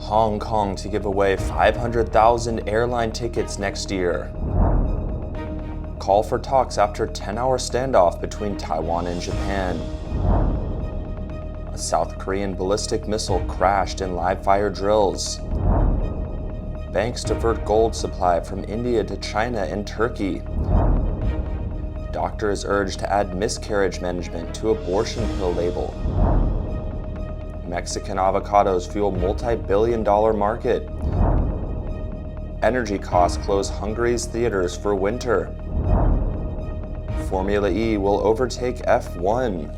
Hong Kong to give away 500,000 airline tickets next year. Call for talks after 10-hour standoff between Taiwan and Japan. A South Korean ballistic missile crashed in live-fire drills. Banks divert gold supply from India to China and Turkey. Doctors urged to add miscarriage management to abortion pill label. Mexican avocados fuel multi-billion-dollar market. Energy costs close Hungary's theaters for winter. Formula E will overtake F1.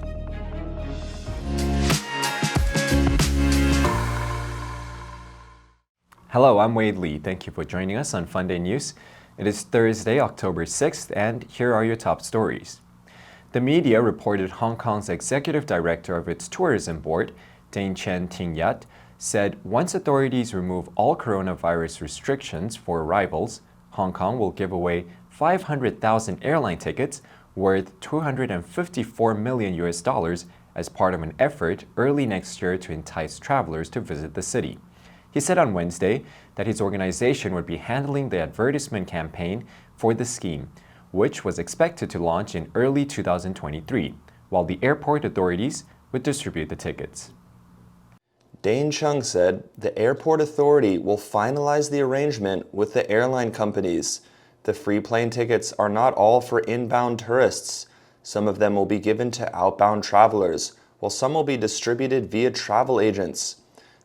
Hello, I'm Wade Lee. Thank you for joining us on FUNDAY News. It is Thursday, October 6th, and here are your top stories. The media reported Hong Kong's executive director of its tourism board, Dane Chen Ting-yat, said once authorities remove all coronavirus restrictions for arrivals, Hong Kong will give away 500,000 airline tickets worth $254 million as part of an effort early next year to entice travelers to visit the city. He said on Wednesday that his organization would be handling the advertisement campaign for the scheme, which was expected to launch in early 2023, while the airport authorities would distribute the tickets. Dane Chung said the airport authority will finalize the arrangement with the airline companies. The free plane tickets are not all for inbound tourists. Some of them will be given to outbound travelers, while some will be distributed via travel agents.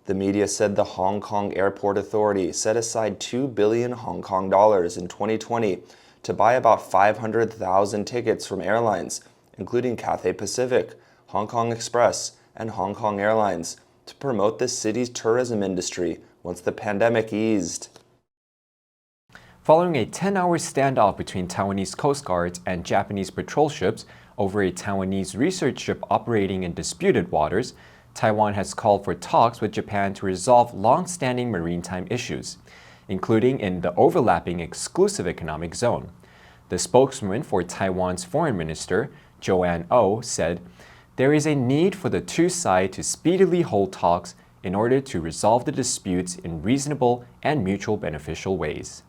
The media said the Hong Kong Airport Authority set aside 2 billion Hong Kong dollars in 2020 to buy about 500,000 tickets from airlines, including Cathay Pacific, Hong Kong Express, and Hong Kong Airlines, to promote the city's tourism industry once the pandemic eased. Following a 10-hour standoff between Taiwanese Coast Guards and Japanese patrol ships over a Taiwanese research ship operating in disputed waters, Taiwan has called for talks with Japan to resolve long-standing maritime issues, including in the overlapping exclusive economic zone. The spokesman for Taiwan's foreign minister, Joanne Oh, said, "There is a need for the two sides to speedily hold talks in order to resolve the disputes in reasonable and mutual beneficial ways."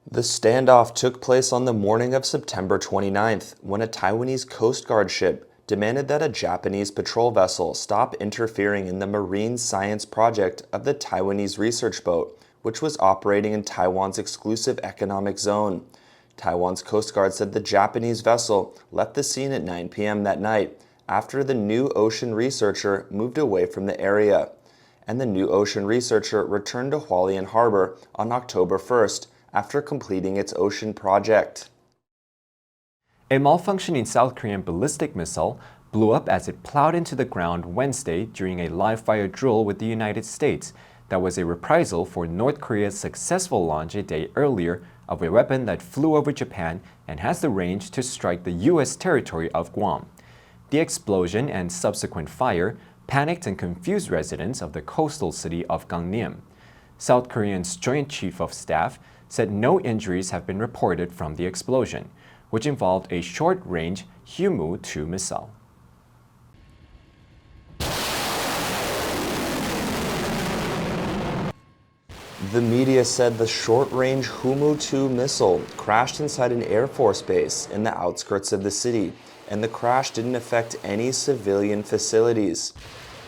The standoff took place on the morning of September 29th when a Taiwanese Coast Guard ship demanded that a Japanese patrol vessel stop interfering in the marine science project of the Taiwanese research boat, which was operating in Taiwan's exclusive economic zone. Taiwan's Coast Guard said the Japanese vessel left the scene at 9 p.m. that night after the New Ocean researcher moved away from the area, and the New Ocean researcher returned to Hualien Harbor on October 1st after completing its ocean project. A malfunctioning South Korean ballistic missile blew up as it plowed into the ground Wednesday during a live-fire drill with the United States that was a reprisal for North Korea's successful launch a day earlier of a weapon that flew over Japan and has the range to strike the U.S. territory of Guam. The explosion and subsequent fire panicked and confused residents of the coastal city of Gangneam. South Korea's Joint Chief of Staff said no injuries have been reported from the explosion, which involved a short-range Humu-2 missile. The media said the short-range Humu-2 missile crashed inside an Air Force base in the outskirts of the city, and the crash didn't affect any civilian facilities.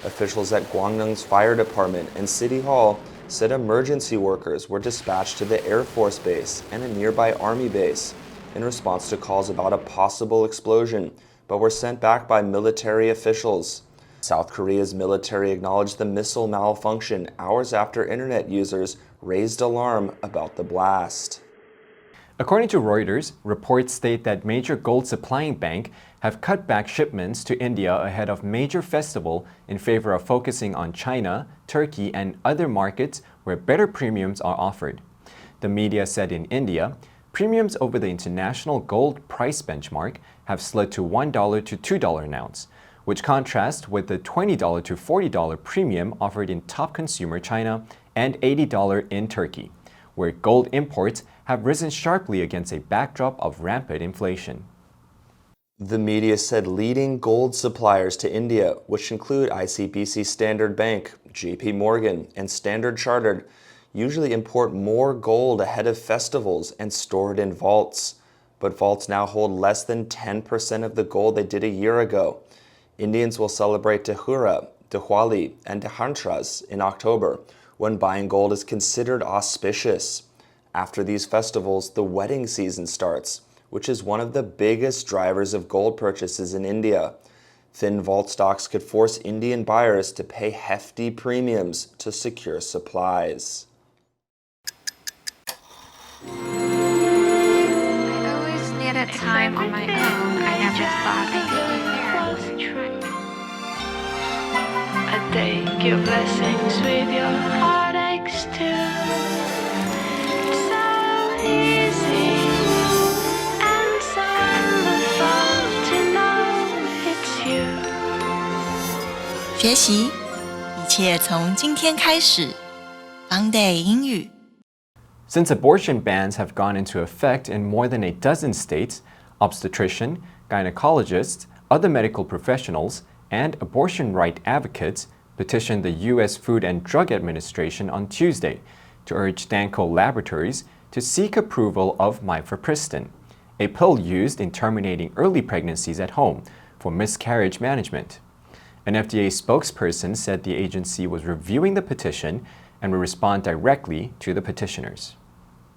Officials at Gwangnung's fire department and City Hall said emergency workers were dispatched to the Air Force base and a nearby Army base in response to calls about a possible explosion, but were sent back by military officials. South Korea's military acknowledged the missile malfunction hours after internet users raised alarm about the blast. According to Reuters, reports state that major gold supplying banks have cut back shipments to India ahead of major festival in favor of focusing on China, Turkey, and other markets where better premiums are offered. The media said in India, premiums over the international gold price benchmark have slid to $1 to $2 an ounce, which contrasts with the $20 to $40 premium offered in top consumer China and $80 in Turkey, where gold imports have risen sharply against a backdrop of rampant inflation. The media said leading gold suppliers to India, which include ICBC Standard Bank, JP Morgan, and Standard Chartered usually import more gold ahead of festivals and store it in vaults. But vaults now hold less than 10% of the gold they did a year ago. Indians will celebrate Dihura, Diwali, and Dhanteras in October, when buying gold is considered auspicious. After these festivals, the wedding season starts, which is one of the biggest drivers of gold purchases in India. Thin vault stocks could force Indian buyers to pay hefty premiums to secure supplies. I always needed time on my own. I never thought I could be here. I take your blessings with your heartaches too. It's so easy and so wonderful to know it's you. 学习，一切从今天开始。FUNDAY 英语。Since abortion bans have gone into effect in more than a dozen states, obstetricians, gynecologists, other medical professionals, and abortion right advocates petitioned the U.S. Food and Drug Administration on Tuesday to urge Danco Laboratories to seek approval of mifepristone, a pill used in terminating early pregnancies at home for miscarriage management. An FDA spokesperson said the agency was reviewing the petition and will respond directly to the petitioners.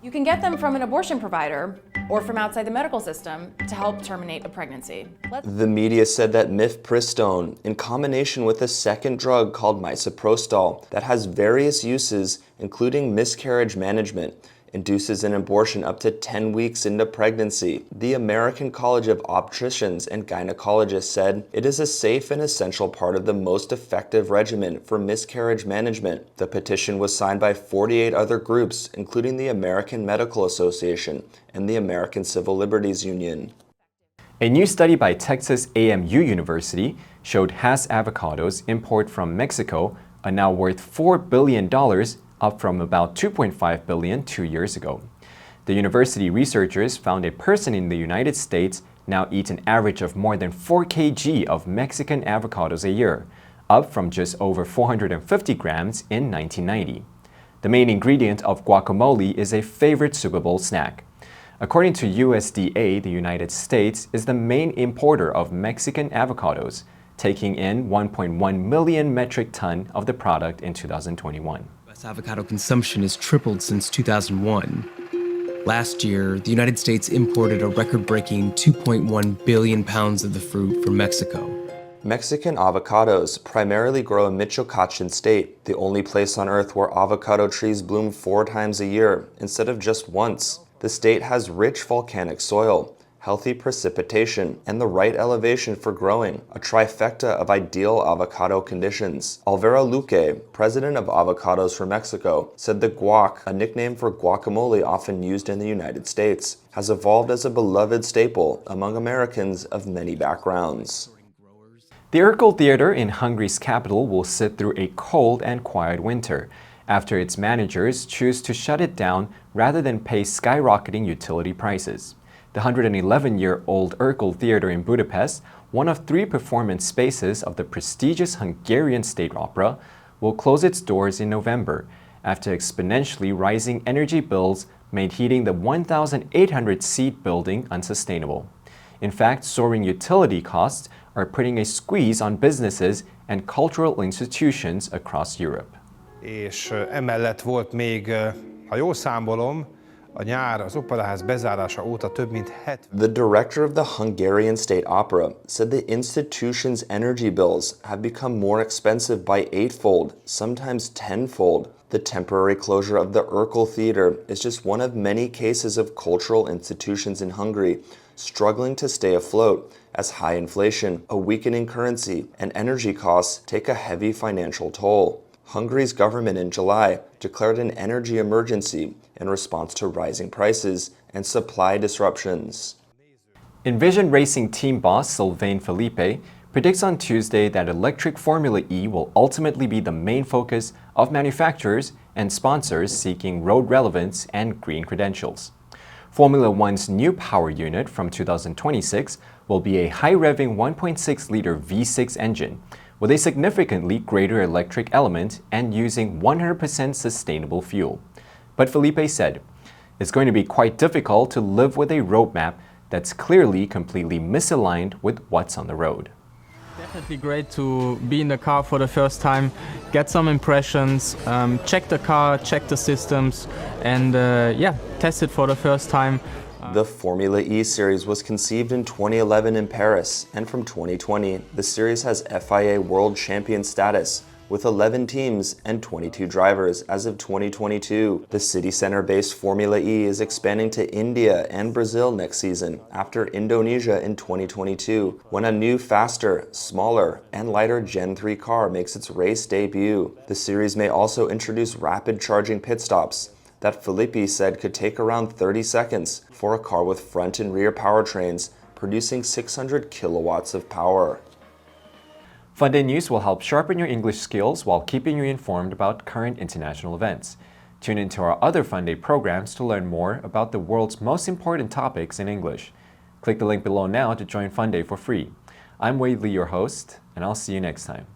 You can get them from an abortion provider or from outside the medical system to help terminate a pregnancy. The media said that mifepristone, in combination with a second drug called misoprostol that has various uses, including miscarriage management, induces an abortion up to 10 weeks into pregnancy. The American College of Obstetricians and Gynecologists said it is a safe and essential part of the most effective regimen for miscarriage management. The petition was signed by 48 other groups, including the American Medical Association and the American Civil Liberties Union. A new study by Texas AMU University showed Hass avocados import from Mexico are now worth $4 billion, up from about $2.5 billion 2 years ago. The university researchers found a person in the United States now eats an average of more than 4 kg of Mexican avocados a year, up from just over 450 grams in 1990. The main ingredient of guacamole is a favorite Super Bowl snack. According to USDA, the United States is the main importer of Mexican avocados, taking in 1.1 million metric ton of the product in 2021. U.S. avocado consumption has tripled since 2001. Last year, the United States imported a record-breaking 2.1 billion pounds of the fruit from Mexico. Mexican avocados primarily grow in Michoacan state, the only place on earth where avocado trees bloom 4 times a year instead of just once. The state has rich volcanic soil, healthy precipitation, and the right elevation for growing, a trifecta of ideal avocado conditions. Alvaro Luque, president of Avocados for Mexico, said the guac, a nickname for guacamole often used in the United States, has evolved as a beloved staple among Americans of many backgrounds. The Urkel Theater in Hungary's capital will sit through a cold and quiet winter after its managers choose to shut it down rather than pay skyrocketing utility prices. The 111-year-old Urkel Theater in Budapest, one of 3 performance spaces of the prestigious Hungarian State Opera, will close its doors in November after exponentially rising energy bills made heating the 1,800-seat building unsustainable. In fact, soaring utility costs are putting a squeeze on businesses and cultural institutions across Europe. És emellett volt még, ha jól számolom, a nyár az operaház bezárása óta több mint 70. The director of the Hungarian State Opera said the institution's energy bills have become more expensive by 8-fold, sometimes 10-fold. The temporary closure of the Urkel Theater is just one of many cases of cultural institutions in Hungary struggling to stay afloat as high inflation, a weakening currency, and energy costs take a heavy financial toll. Hungary's government in July declared an energy emergency in response to rising prices and supply disruptions. Envision Racing team boss Sylvain Philippe predicts on Tuesday that electric Formula E will ultimately be the main focus of manufacturers and sponsors seeking road relevance and green credentials. Formula One's new power unit from 2026 will be a high-revving 1.6-liter V6 engine with a significantly greater electric element and using 100% sustainable fuel. But Felipe said, it's going to be quite difficult to live with a roadmap that's clearly completely misaligned with what's on the road. Definitely great to be in the car for the first time, get some impressions, check the car, check the systems, and test it for the first time. The Formula E series was conceived in 2011 in Paris, and from 2020, the series has FIA World Champion status, with 11 teams and 22 drivers as of 2022. The city center-based Formula E is expanding to India and Brazil next season, after Indonesia in 2022, when a new, faster, smaller, and lighter Gen 3 car makes its race debut. The series may also introduce rapid charging pit stops that Felipe said could take around 30 seconds for a car with front and rear powertrains, producing 600 kilowatts of power. FUNDAY News will help sharpen your English skills while keeping you informed about current international events. Tune into our other FUNDAY programs to learn more about the world's most important topics in English. Click the link below now to join FUNDAY for free. I'm Wade Lee, your host, and I'll see you next time.